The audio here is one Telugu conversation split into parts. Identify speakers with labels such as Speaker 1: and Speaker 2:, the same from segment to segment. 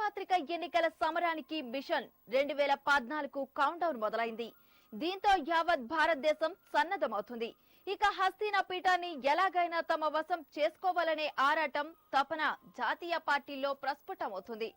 Speaker 1: సార్వత్రిక ఎన్నికల సమరానికి మిషన్ 2014 కౌంట్ డౌన్ మొదలైంది. దీంతో యావత్ భారతదేశం సన్నద్ధమవుతుంది. ఇక హస్తినా పీఠాన్ని ఎలాగైనా తమ వశం చేసుకోవాలనే ఆరాటం తపన జాతీయ పార్టీల్లో ప్రస్ఫుటమవుతుంది.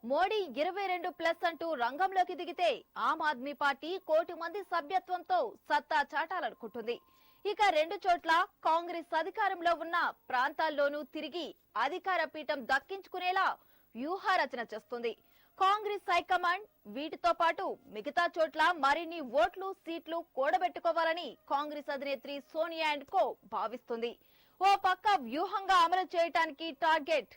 Speaker 1: మోడీ 22+ అంటూ రంగంలోకి దిగితే ఆమ్ ఆద్మీ పార్టీ 1 కోటి మంది సభ్యత్వంతో సత్తా చాటాలనుకుంటుంది. ఇక 2 చోట్ల కాంగ్రెస్ అధికారంలో ఉన్న ప్రాంతాల్లోనూ తిరిగి అధికార పీఠం దక్కించుకునేలా వ్యూహరచన చేస్తుంది. కాంగ్రెస్ హైకమాండ్ వీటితో పాటు మిగతా చోట్ల మరిన్ని ఓట్లు సీట్లు కూడబెట్టుకోవాలని కాంగ్రెస్ అధినేత్రి సోనియా అండ్ కో భావిస్తుంది. ఓ పక్క వ్యూహంగా అమలు చేయడానికి టార్గెట్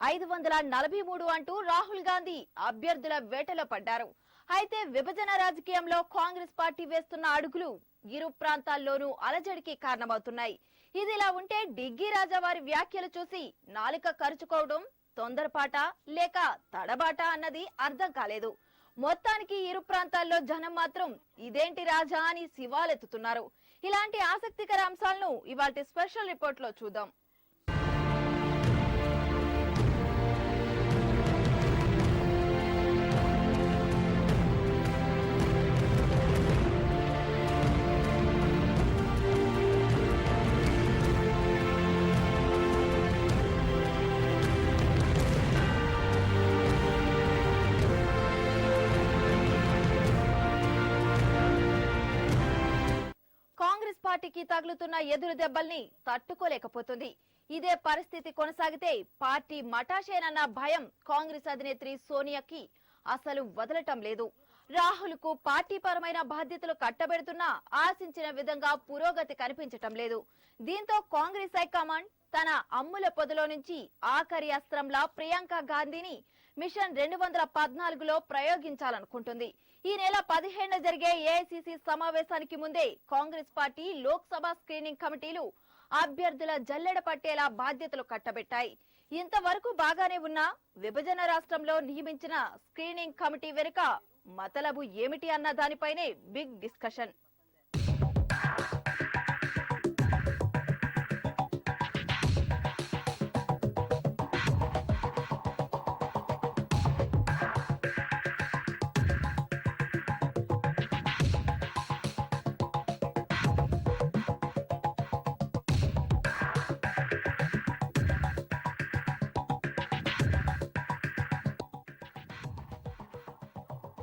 Speaker 1: 543 అంటూ రాహుల్ గాంధీ అభ్యర్థుల వేటలో పడ్డారు. అయితే విభజన రాజకీయంలో కాంగ్రెస్ పార్టీ వేస్తున్న అడుగులు ఇరు ప్రాంతాల్లోనూ అలజడికి కారణమవుతున్నాయి. ఇదిలా ఉంటే డిగ్గీ రాజా వారి వ్యాఖ్యలు చూసి నాలుక కరుచుకోవడం తొందరపాట లేక తడబాట అన్నది అర్థం కాలేదు. మొత్తానికి ఇరు ప్రాంతాల్లో జనం మాత్రం ఇదేంటి రాజా అని శివాలెత్తుతున్నారు. ఇలాంటి ఆసక్తికర అంశాలను ఇవాల్టి స్పెషల్ రిపోర్ట్ లో చూద్దాం. కాంగ్రెస్ పార్టీకి తగులుతున్న ఎదురు దెబ్బల్ని తట్టుకోలేకపోతుంది. ఇదే పరిస్థితి కొనసాగితే పార్టీ మటాషేనన్న భయం కాంగ్రెస్ అధినేత్రి సోనియాకి అసలు వదలటం లేదు. రాహుల్ కు పార్టీ పరమైన బాధ్యతలు కట్టబెడుతున్నా ఆశించిన విధంగా పురోగతి కనిపించటం లేదు. దీంతో కాంగ్రెస్ హైకమాండ్ తన అమ్ముల పొదలో నుంచి ఆఖరి అస్త్రంలా ప్రియాంక గాంధీని మిషన్ 214లో ప్రయోగించాలనుకుంటుంది. ఈ నెల 15న జరిగే ఏఐసీసీ సమావేశానికి ముందే కాంగ్రెస్ పార్టీ లోక్సభ స్క్రీనింగ్ కమిటీలు అభ్యర్థుల జల్లెడ పట్టేలా బాధ్యతలు కట్టబెట్టాయి. ఇంతవరకు బాగానే ఉన్న విభజన రాష్ట్రంలో నియమించిన స్క్రీనింగ్ కమిటీ వెనుక మతలబు ఏమిటి అన్న దానిపైనే బిగ్ డిస్కషన్.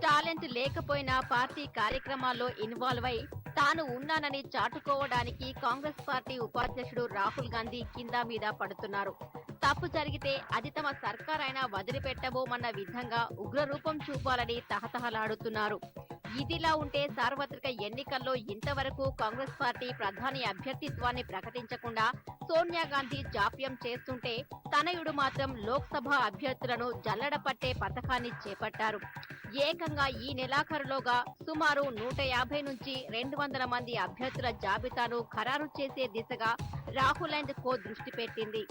Speaker 2: టాలెంట్ లేకపోయినా పార్టీ కార్యక్రమాల్లో ఇన్వాల్వ్ అయి తాను ఉన్నానని చాటుకోవడానికి కాంగ్రెస్ పార్టీ ఉపాధ్యక్షుడు రాహుల్ గాంధీ కింద మీద పడుతున్నారు. తప్పు జరిగితే అది తమ సర్కారైనా వదిలిపెట్టబోమన్న విధంగా ఉగ్రరూపం చూపాలని తహతహలాడుతున్నారు. ఇదిలా ఉంటే సార్వత్రిక ఎన్నికల్లో ఇంతవరకు కాంగ్రెస్ పార్టీ ప్రధాని అభ్యర్థిత్వాన్ని ప్రకటించకుండా సోనియా గాంధీ జాప్యం చేస్తుంటే తనయుడు మాత్రం లోక్సభ అభ్యర్థులను జల్లడ పట్టే పథకాన్ని చేపట్టారు. ఏకంగా ఈ నెలాఖరులోగా సుమారు 150 నుంచి 200 మంది అభ్యర్థుల జాబితాను ఖరారు చేసే దిశగా రాహుల్ అండ్ కో దృష్టి పెట్టింది.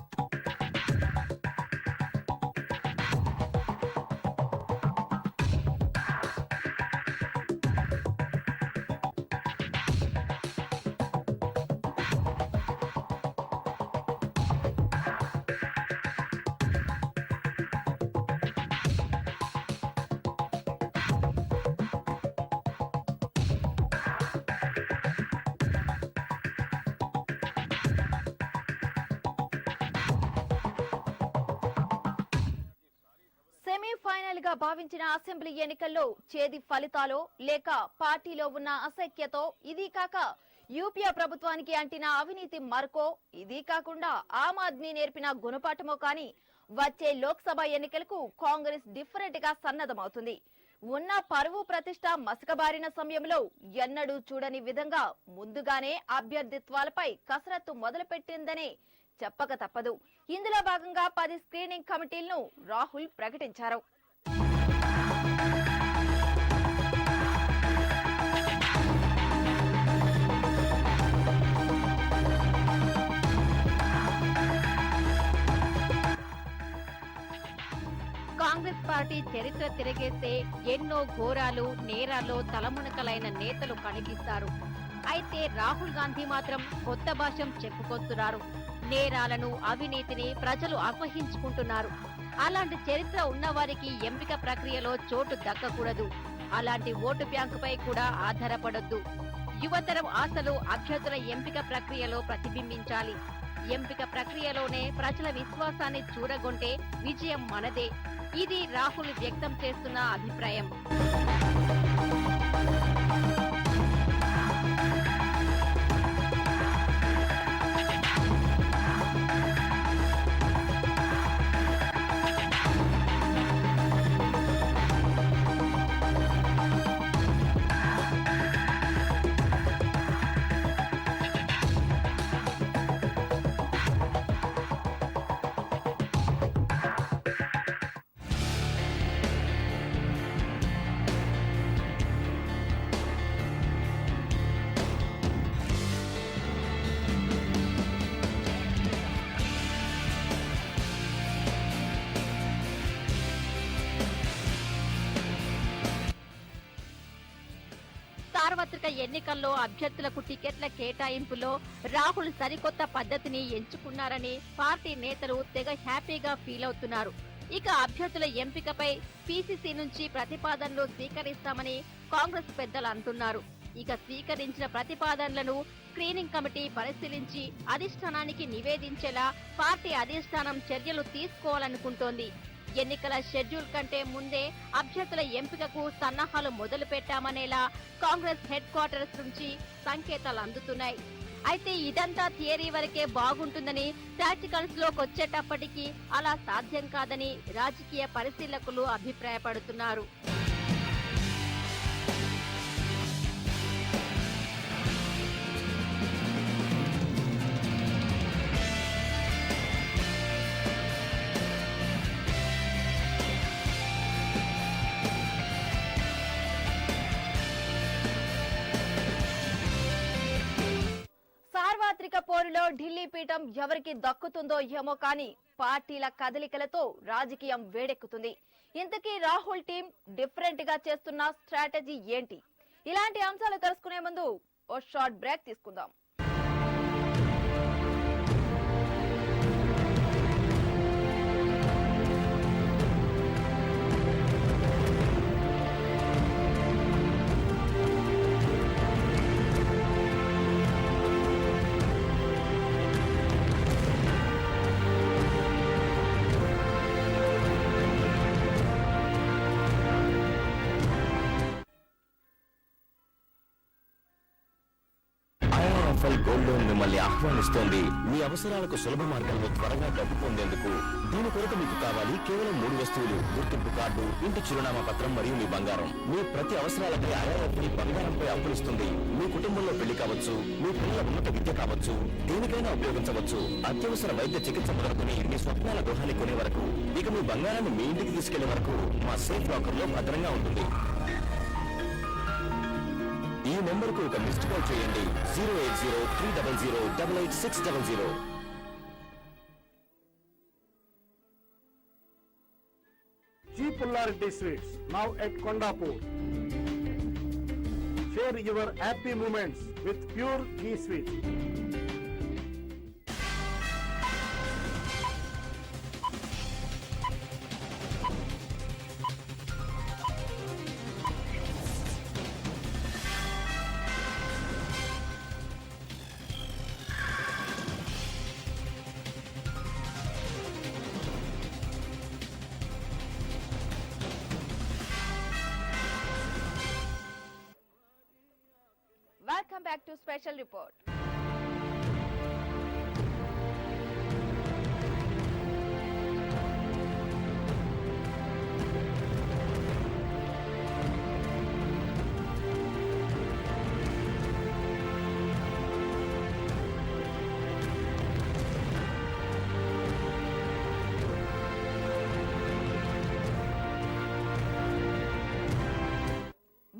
Speaker 1: సెమీఫైనల్ గా భావించిన అసెంబ్లీ ఎన్నికల్లో చేది ఫలితాలో లేక పార్టీలో ఉన్న అసఖ్యతో, ఇది కాక యూపీఏ ప్రభుత్వానికి అంటిన అవినీతి మరకో, ఇది కాకుండా ఆమ్ ఆద్మీ నేర్పిన గుణపాఠమో కానీ వచ్చే లోక్సభ ఎన్నికలకు కాంగ్రెస్ డిఫరెంట్ గా సన్నద్ధమవుతుంది. ఉన్న పరువు ప్రతిష్ట మసకబారిన సమయంలో ఎన్నడూ చూడని విధంగా ముందుగానే అభ్యర్థిత్వాలపై కసరత్తు మొదలుపెట్టిందనే చెప్పక తప్పదు. ఇందులో భాగంగా 10 స్క్రీనింగ్ కమిటీలను రాహుల్ ప్రకటించారు.
Speaker 2: కాంగ్రెస్ పార్టీ చరిత్ర తిరగేస్తే ఎన్నో ఘోరాలు నేరాల్లో తలమునకలైన నేతలు కనిపిస్తారు. అయితే రాహుల్ గాంధీ మాత్రం కొత్త భాషం చెప్పుకొస్తున్నారు. నేరాలను, అవినీతిని ప్రజలు అసహించుకుంటున్నారు. అలాంటి చరిత్ర ఉన్నవారికి ఎంపిక ప్రక్రియలో చోటు దక్కకూడదు. అలాంటి ఓటు బ్యాంకుపై కూడా ఆధారపడొద్దు. యువతరం ఆశలు అభ్యర్థుల ఎంపిక ప్రక్రియలో ప్రతిబింబించాలి. ఎంపిక ప్రక్రియలోనే ప్రజల విశ్వాసాన్ని చూరగొంటే విజయం మనదే. ఇది రాహుల్ వ్యక్తం చేస్తున్న అభిప్రాయం. సార్వత్రిక ఎన్నికల్లో అభ్యర్థులకు టికెట్ల కేటాయింపులో రాహుల్ సరికొత్త పద్ధతిని ఎంచుకున్నారని పార్టీ నేతలు తెగ హ్యాపీగా ఫీల్ అవుతున్నారు. ఇక అభ్యర్థుల ఎంపికపై పీసీసీ నుంచి ప్రతిపాదనలు స్వీకరిస్తామని కాంగ్రెస్ పెద్దలు అంటున్నారు. ఇక స్వీకరించిన ప్రతిపాదనలను స్క్రీనింగ్ కమిటీ పరిశీలించి అధిష్టానానికి నివేదించేలా పార్టీ అధిష్టానం చర్యలు తీసుకోవాలనుకుంటోంది. ఎన్నికల షెడ్యూల్ కంటే ముందే అభ్యర్థుల ఎంపికకు సన్నాహాలు మొదలు పెట్టామనేలా కాంగ్రెస్ హెడ్ క్వార్టర్స్ నుంచి సంకేతాలు అందుతున్నాయి. అయితే ఇదంతా థియరీ వరకే బాగుంటుందని, ప్రాక్టికల్స్ లోకి వచ్చేటప్పటికీ అలా సాధ్యం కాదని రాజకీయ పరిశీలకులు అభిప్రాయపడుతున్నారు.
Speaker 1: సార్వత్రిక పోరులో ఢిల్లీ పీఠం ఎవరికి దక్కుతుందో ఏమో కానీ పార్టీల కదలికలతో రాజకీయం వేడెక్కుతుంది. ఇంతకీ రాహుల్ టీం డిఫరెంట్ గా చేస్తున్న స్ట్రాటజీ ఏంటి? ఇలాంటి అంశాలు తెలుసుకునే ముందు ఓ షార్ట్ బ్రేక్ తీసుకుందాం.
Speaker 3: గోల్డ్ లోన్ మిమ్మల్ని ఆహ్వానిస్తోంది. మీ అవసరాలకు సులభ మార్గంలో త్వరగా డబ్బు పొందేందుకు. దీని కొరకు మీకు కావాలి కేవలం 3 వస్తువులు: గుర్తింపు కార్డు, ఇంటి చిరునామా పత్రం మరియు మీ బంగారం. మీ ప్రతి అవసరాలపై ఐఆర్ఎఫ్ బంగారంపై అప్పులిస్తుంది. మీ కుటుంబంలో పెళ్లి కావచ్చు, మీ పిల్లల ఉన్నత విద్య కావచ్చు, దేనికైనా ఉపయోగించవచ్చు. అత్యవసర వైద్య చికిత్స మొదలుకొని మీ స్వప్నాల గృహాన్ని కొనే వరకు, ఇక మీ బంగారాన్ని మీ ఇంటికి తీసుకెళ్లే వరకు మా సేఫ్ లాకర్ లో భద్రంగా ఉంటుంది. ఈ నెంబర్కు ఒక మిస్డ్ కాల్ చేయండి. 080-300-88600.
Speaker 4: G Pullarity Sweets, now at Kondapur. Share your happy moments with pure G Sweets.
Speaker 1: Welcome back to Special Report.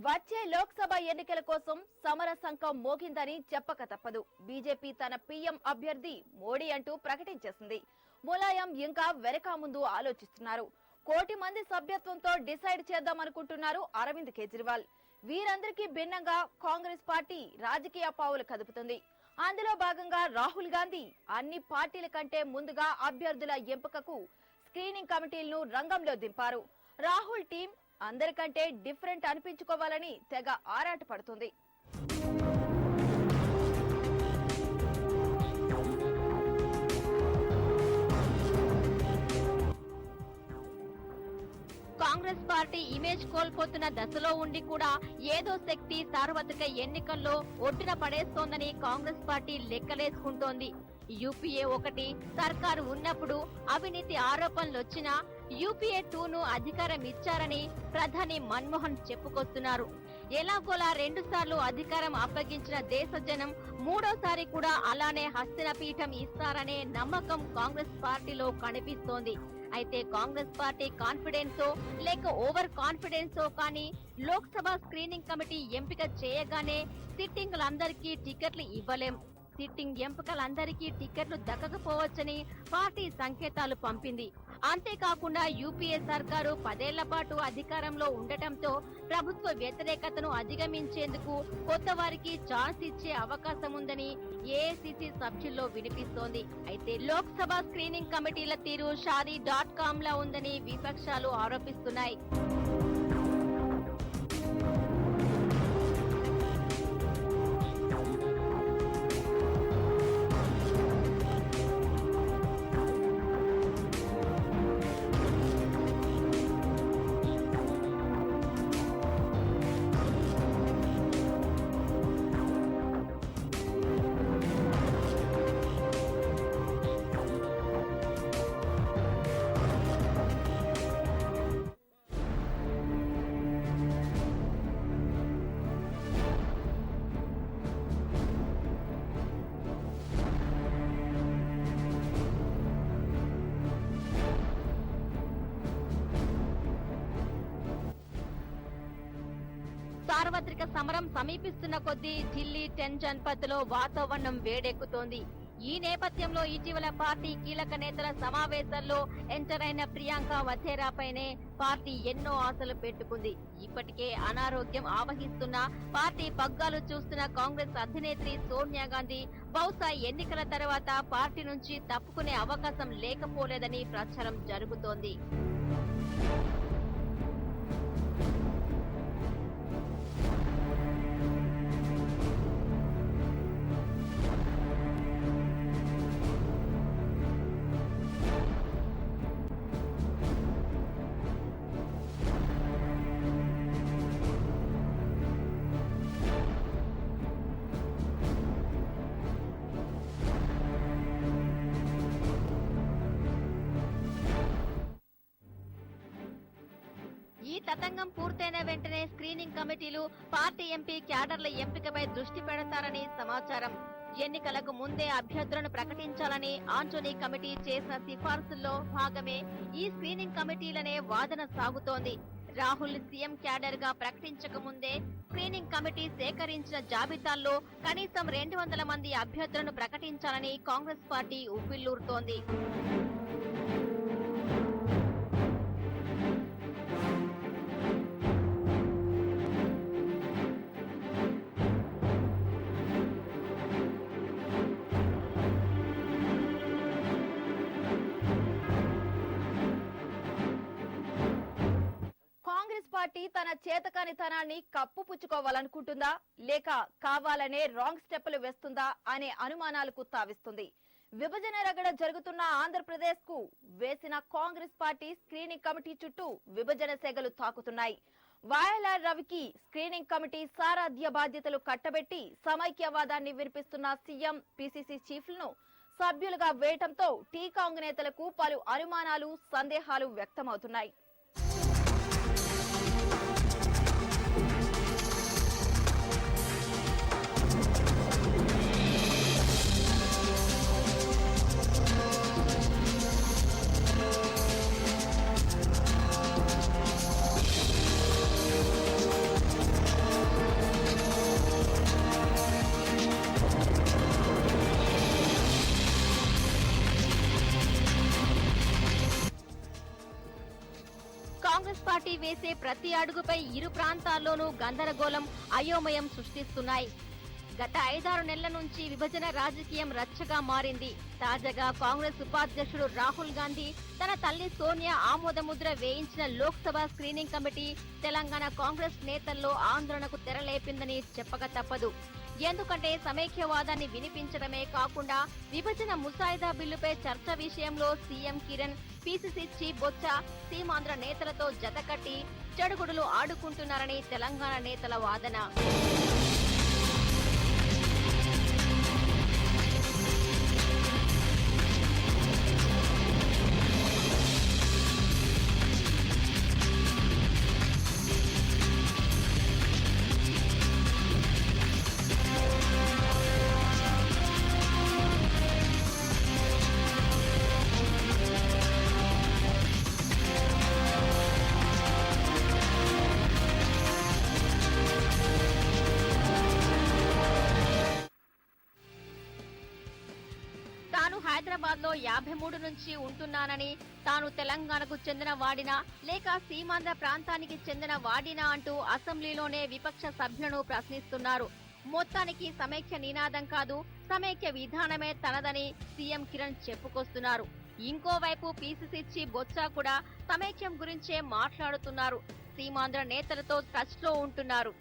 Speaker 1: వచ్చే లోక్సభ ఎన్నికల కోసం సమర సంకం మోగిందని చెప్పక తప్పదు. బీజేపీ తన పీఎం అభ్యర్థి మోడీ అంటూ ప్రకటించేసింది. ములాయం ఇంకా వెనక ముందు ఆలోచిస్తున్నారు. 1 కోటి మంది సభ్యత్వంతో డిసైడ్ చేద్దామనుకుంటున్నారు అరవింద్ కేజ్రీవాల్. వీరందరికీ భిన్నంగా కాంగ్రెస్ పార్టీ రాజకీయ పావులు కదుపుతుంది. అందులో భాగంగా రాహుల్ గాంధీ అన్ని పార్టీల కంటే ముందుగా అభ్యర్థుల ఎంపికకు స్క్రీనింగ్ కమిటీలను రంగంలో దింపారు. రాహుల్ టీం అందరికంటే డిఫరెంట్ అనిపించుకోవాలని తెగ ఆరాటపడుతుంది.
Speaker 2: కాంగ్రెస్ పార్టీ ఇమేజ్ కోల్పోతున్న దశలో ఉండి కూడా ఏదో శక్తి సార్వత్రిక ఎన్నికల్లో ఒడ్డున పడేస్తోందని కాంగ్రెస్ పార్టీ లెక్కలేసుకుంటోంది. యూపీఏ 1 సర్కారు ఉన్నప్పుడు అవినీతి ఆరోపణలొచ్చినా యూపీఏ 2ను అధికారం ఇచ్చారని ప్రధాని మన్మోహన్ చెప్పుకొస్తున్నారు. ఎలాగోలా 2 సార్లు అధికారం అప్పగించిన దేశ జనం మూడోసారి కూడా అలానే హస్తిన పీఠం ఇస్తారనే నమ్మకం కాంగ్రెస్ పార్టీలో కనిపిస్తోంది. అయితే కాంగ్రెస్ పార్టీ కాన్ఫిడెన్సో లేక ఓవర్ కాన్ఫిడెన్సో కానీ లోక్సభ స్క్రీనింగ్ కమిటీ ఎంపిక చేయగానే సిట్టింగులందరికీ టికెట్లు ఇవ్వలేం, సిట్టింగ్ ఎంపికలందరికీ టికెట్లు దక్కకపోవచ్చని పార్టీ సంకేతాలు పంపింది. అంతేకాకుండా యూపీఏ సర్కారు 10 ఏళ్ల పాటు అధికారంలో ఉండటంతో ప్రభుత్వ వ్యతిరేకతను అధిగమించేందుకు కొత్త వారికి ఛాన్స్ ఇచ్చే అవకాశం ఉందని ఏఐసీసీ సభ్యుల్లో వినిపిస్తోంది. అయితే లోక్సభ స్క్రీనింగ్ కమిటీల తీరు షాదీ.com లా ఉందని విపక్షాలు ఆరోపిస్తున్నాయి. సార్వత్రిక సమరం సమీపిస్తున్న కొద్దీ ఢిల్లీ 10 జన్పథ్లో వాతావరణం వేడెక్కుతోంది. ఈ నేపథ్యంలో ఇటీవల పార్టీ కీలక నేతల సమావేశాల్లో ఎంటర్ అయిన ప్రియాంక వధేరాపైనే పార్టీ ఎన్నో ఆశలు పెట్టుకుంది. ఇప్పటికే అనారోగ్యం ఆవహిస్తున్న పార్టీ పగ్గాలు చూస్తున్న కాంగ్రెస్ అధినేత్రి సోనియా గాంధీ బహుశా ఎన్నికల తర్వాత పార్టీ నుంచి తప్పుకునే అవకాశం లేకపోలేదని ప్రచారం జరుగుతోంది. ఈ తతంగం పూర్తయిన వెంటనే స్క్రీనింగ్ కమిటీలు పార్టీ ఎంపీ క్యాడర్ల ఎంపికపై దృష్టి పెడతారని సమాచారం. ఎన్నికలకు ముందే అభ్యర్థులను ప్రకటించాలని ఆంటోనీ కమిటీ చేసిన సిఫార్సుల్లో భాగమే ఈ స్క్రీనింగ్ కమిటీలనే వాదన సాగుతోంది. రాహుల్ సీఎం క్యాడర్ గా ప్రకటించక ముందే స్క్రీనింగ్ కమిటీ సేకరించిన జాబితాల్లో కనీసం 200 మంది అభ్యర్థులను ప్రకటించాలని కాంగ్రెస్ పార్టీ ఉవ్విళ్లూరుతోంది.
Speaker 1: పార్టీ తన చేతకానితనాన్ని కప్పుపుచ్చుకోవాలనుకుంటుందా లేక కావాలనే రాంగ్ స్టెప్పులు వేస్తుందా అనే అనుమానాలకు తావిస్తుంది. విభజన రగడ జరుగుతున్న ఆంధ్రప్రదేశ్ కు వేసిన కాంగ్రెస్ పార్టీ స్క్రీనింగ్ కమిటీ చుట్టూ విభజన సెగలు తాకుతున్నాయి. వాయలార్ రవికి స్క్రీనింగ్ కమిటీ సారథ్య బాధ్యతలు కట్టబెట్టి సమైక్యవాదాన్ని వినిపిస్తున్న సీఎం పీసీసీ చీఫ్లను సభ్యులుగా వేయటంతో టీ కాంగ్ నేతలకు పలు అనుమానాలు సందేహాలు వ్యక్తమవుతున్నాయి.
Speaker 2: పార్టీ వేసే ప్రతి అడుగుపై ఇరు ప్రాంతాల్లోనూ గందరగోళం, అయోమయం సృష్టిస్తున్నాయి. గత 5-6 నెలల నుంచి విభజన రాజకీయం రచ్చగా మారింది. తాజాగా కాంగ్రెస్ ఉపాధ్యక్షుడు రాహుల్ గాంధీ తన తల్లి సోనియా ఆమోదముద్ర వేయించిన లోక్సభ స్క్రీనింగ్ కమిటీ తెలంగాణ కాంగ్రెస్ నేతల్లో ఆందోళనకు తెరలేపిందని చెప్పక తప్పదు. ఎందుకంటే సమైక్యవాదాన్ని వినిపించడమే కాకుండా విభజన ముసాయిదా బిల్లుపై చర్చ విషయంలో CM Kiran, PCC chief Botsa Seemandhra నేతలతో జతకట్టి చెడుగుడులు ఆడుకుంటున్నారని తెలంగాణ నేతల వాదన. హైదరాబాద్ లో 53 నుంచి ఉంటున్నానని, తాను తెలంగాణకు చెందిన వాడినా లేక సీమాంధ్ర ప్రాంతానికి చెందిన వాడినా అంటూ అసెంబ్లీలోనే విపక్ష సభ్యులను ప్రశ్నిస్తున్నారు. మొత్తానికి సమైక్య నినాదం కాదు, సమైక్య విధానమే తనదని సీఎం కిరణ్ చెప్పుకొస్తున్నారు. ఇంకోవైపు పీసీసీ చీఫ్ బొత్స కూడా సమైక్యం గురించే మాట్లాడుతున్నారు. సీమాంధ్ర నేతలతో టచ్ లో ఉంటున్నారు.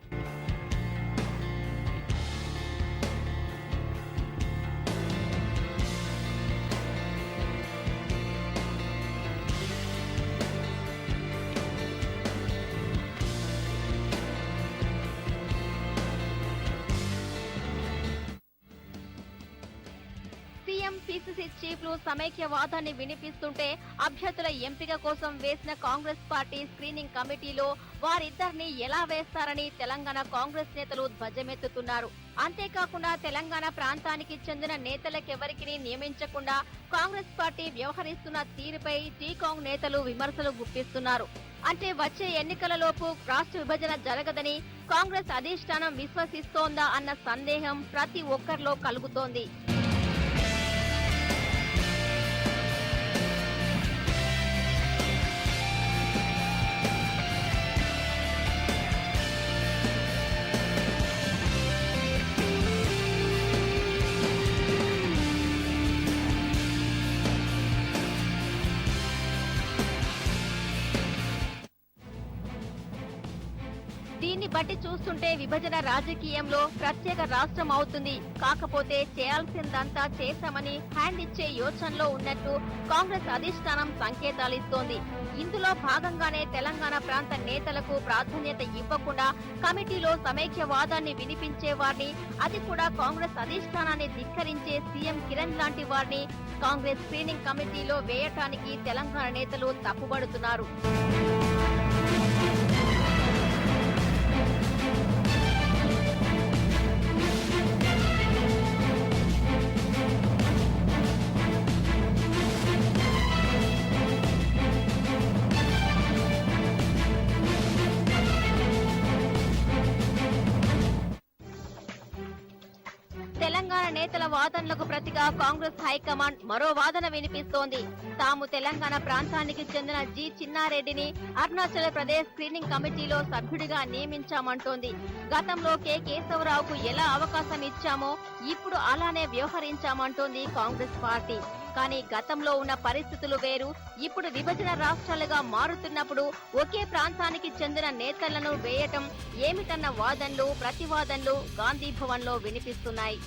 Speaker 2: సీఎం, పీసీసీ చీఫ్లు సమైక్యవాదాన్ని వినిపిస్తుంటే అభ్యర్థుల ఎంపిక కోసం వేసిన కాంగ్రెస్ పార్టీ స్క్రీనింగ్ కమిటీలో వారిద్దరిని ఎలా వేస్తారని తెలంగాణ కాంగ్రెస్ నేతలు ధ్వజమెత్తుతున్నారు. అంతేకాకుండా తెలంగాణ ప్రాంతానికి చెందిన నేతలకెవరికి నియమించకుండా కాంగ్రెస్ పార్టీ వ్యవహరిస్తున్న తీరుపై టీకాంగ్ నేతలు విమర్శలు గుప్పిస్తున్నారు. అంటే వచ్చే ఎన్నికలలోపు రాష్ట్ర విభజన జరగదని కాంగ్రెస్ అధిష్టానం విశ్వసిస్తోందా అన్న సందేహం ప్రతి ఒక్కరిలో కలుగుతోంది. దీన్ని బట్టి చూస్తుంటే విభజన రాజకీయంలో ప్రత్యేక రాష్ట్రం అవుతుంది. కాకపోతే చేయాల్సిందంతా చేశామని హ్యాండ్ ఇచ్చే యోచనలో ఉన్నట్టు కాంగ్రెస్ అధిష్టానం సంకేతాలిస్తోంది. ఇందులో భాగంగానే తెలంగాణ ప్రాంత నేతలకు ప్రాధాన్యత ఇవ్వకుండా కమిటీలో సమైక్యవాదాన్ని వినిపించే వారిని, అది కూడా కాంగ్రెస్ అధిష్టానాన్ని ధిక్కరించే సీఎం కిరణ్ లాంటి వారిని కాంగ్రెస్ స్క్రీనింగ్ కమిటీలో వేయటానికి తెలంగాణ నేతలు తప్పుబడుతున్నారు. తెలంగాణ నేతల వాదనలకు ప్రతిగా కాంగ్రెస్ హైకమాండ్ మరో వాదన వినిపిస్తోంది. తాము తెలంగాణ ప్రాంతానికి చెందిన జి చిన్నారెడ్డిని అరుణాచల్ ప్రదేశ్ స్క్రీనింగ్ కమిటీలో సభ్యుడిగా నియమించామంటోంది. గతంలో కె కేశవరావుకు ఎలా అవకాశం ఇచ్చామో ఇప్పుడు అలానే వ్యవహరించామంటోంది కాంగ్రెస్ పార్టీ. కానీ గతంలో ఉన్న పరిస్థితులు వేరు. ఇప్పుడు విభజన రాష్ట్రాలుగా మారుతున్నప్పుడు ఒకే ప్రాంతానికి చెందిన నేతలను వేయటం ఏమిటన్న వాదనలు, ప్రతివాదనలు గాంధీ భవన్ లో వినిపిస్తున్నాయి.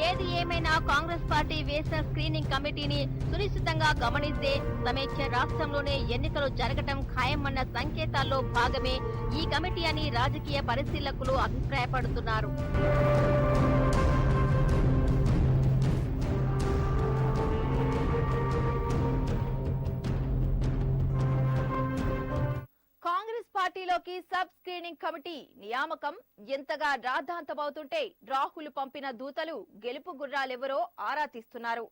Speaker 2: ఏది ఏమైనా కాంగ్రెస్ పార్టీ వేసిన స్క్రీనింగ్ కమిటీని సునిశ్చితంగా గమనిస్తే సమైక్య రాష్ట్రంలోనే ఎన్నికలు జరగటం ఖాయమన్న సంకేతాల్లో భాగమే ఈ కమిటీ అని రాజకీయ పరిశీలకులు అభిప్రాయపడుతున్నారు.
Speaker 1: కాంగ్రెస్ పార్టీలోకి సబ్ స్క్రీనింగ్ కమిటీ నియామకం ఎంతగా రాద్ధాంతమవుతుంటే రాహుల్ పంపిన దూతలు గెలుపు గుర్రాలెవరో ఆరా తీస్తున్నారు.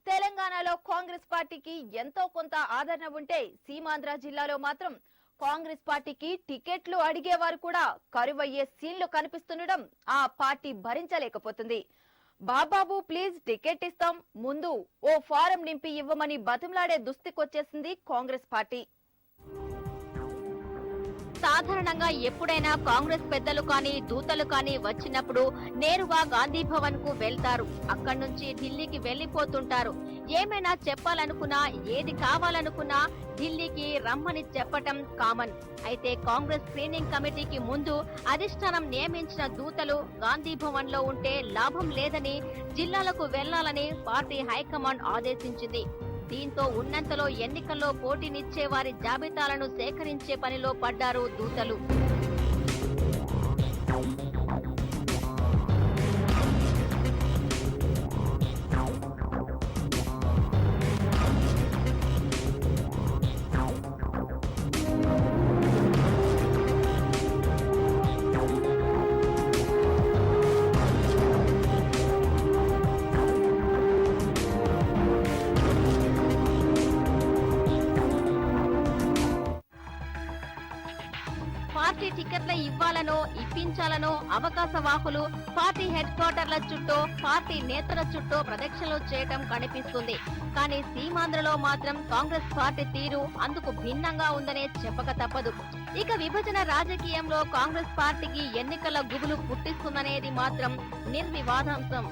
Speaker 1: తెలంగాణలో కాంగ్రెస్ పార్టీకి ఎంతో కొంత ఆదరణ ఉంటే సీమాంధ్ర జిల్లాలో మాత్రం కాంగ్రెస్ పార్టీకి టికెట్లు అడిగేవారు కూడా కరువయ్యే సీన్లు కనిపిస్తుండడం ఆ పార్టీ భరించలేకపోతుంది. బాబాబు ప్లీజ్ టికెట్ ఇస్తాం, ముందు ఓ ఫారం నింపి ఇవ్వమని బతిమలాడే దుస్థితికొచ్చేసింది కాంగ్రెస్ పార్టీ.
Speaker 2: సాధారణంగా ఎప్పుడైనా కాంగ్రెస్ పెద్దలు కానీ దూతలు కానీ వచ్చినప్పుడు నేరుగా గాంధీ భవన్ కు వెళ్తారు. అక్కడి నుంచి ఢిల్లీకి వెళ్లిపోతుంటారు. ఏమైనా చెప్పాలనుకున్నా, ఏది కావాలనుకున్నా ఢిల్లీకి రమ్మని చెప్పటం కామన్. అయితే కాంగ్రెస్ స్క్రీనింగ్ కమిటీకి ముందు అధిష్టానం నియమించిన దూతలు గాంధీ భవన్ లో ఉంటే లాభం లేదని, జిల్లాలకు వెళ్లాలని పార్టీ హైకమాండ్ ఆదేశించింది. దీంతో ఉన్నంతలో ఎన్నికల్లో పోటీనిచ్చే వారి జాబితాలను సేకరించే పనిలో పడ్డారు దూతలు. పార్టీ టికెట్ల ఇవ్వాలనో ఇప్పించాలనో అవకాశవాహులు పార్టీ హెడ్ క్వార్టర్ల చుట్టూ, పార్టీ నేతల చుట్టూ ప్రదక్షిణలు చేయటం కనిపిస్తుంది. కానీ సీమాంధ్రలో మాత్రం కాంగ్రెస్ పార్టీ తీరు అందుకు భిన్నంగా ఉందనే చెప్పక తప్పదు. ఇక విభజన రాజకీయంలో కాంగ్రెస్ పార్టీకి ఎన్నికల గుబులు పుట్టిస్తుందనేది మాత్రం నిర్వివాదాంశం.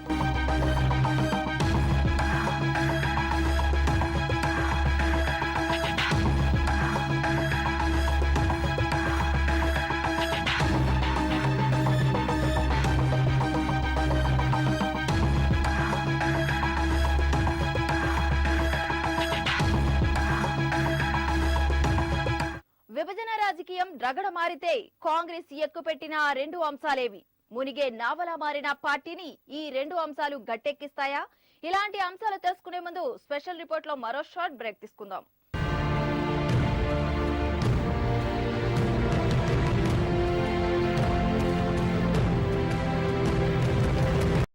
Speaker 1: విభజన రాజకీయం రగడ మారితే కాంగ్రెస్ ఎక్కుపెట్టిన ఆ రెండు అంశాలేవి? మునిగే నావలా మారిన పార్టీని ఈ రెండు అంశాలు గట్టెక్కిస్తాయా? ఇలాంటి అంశాలు తెలుసుకునే ముందు స్పెషల్ రిపోర్ట్ లో మరో షార్ట్ బ్రేక్ తీసుకుందాం.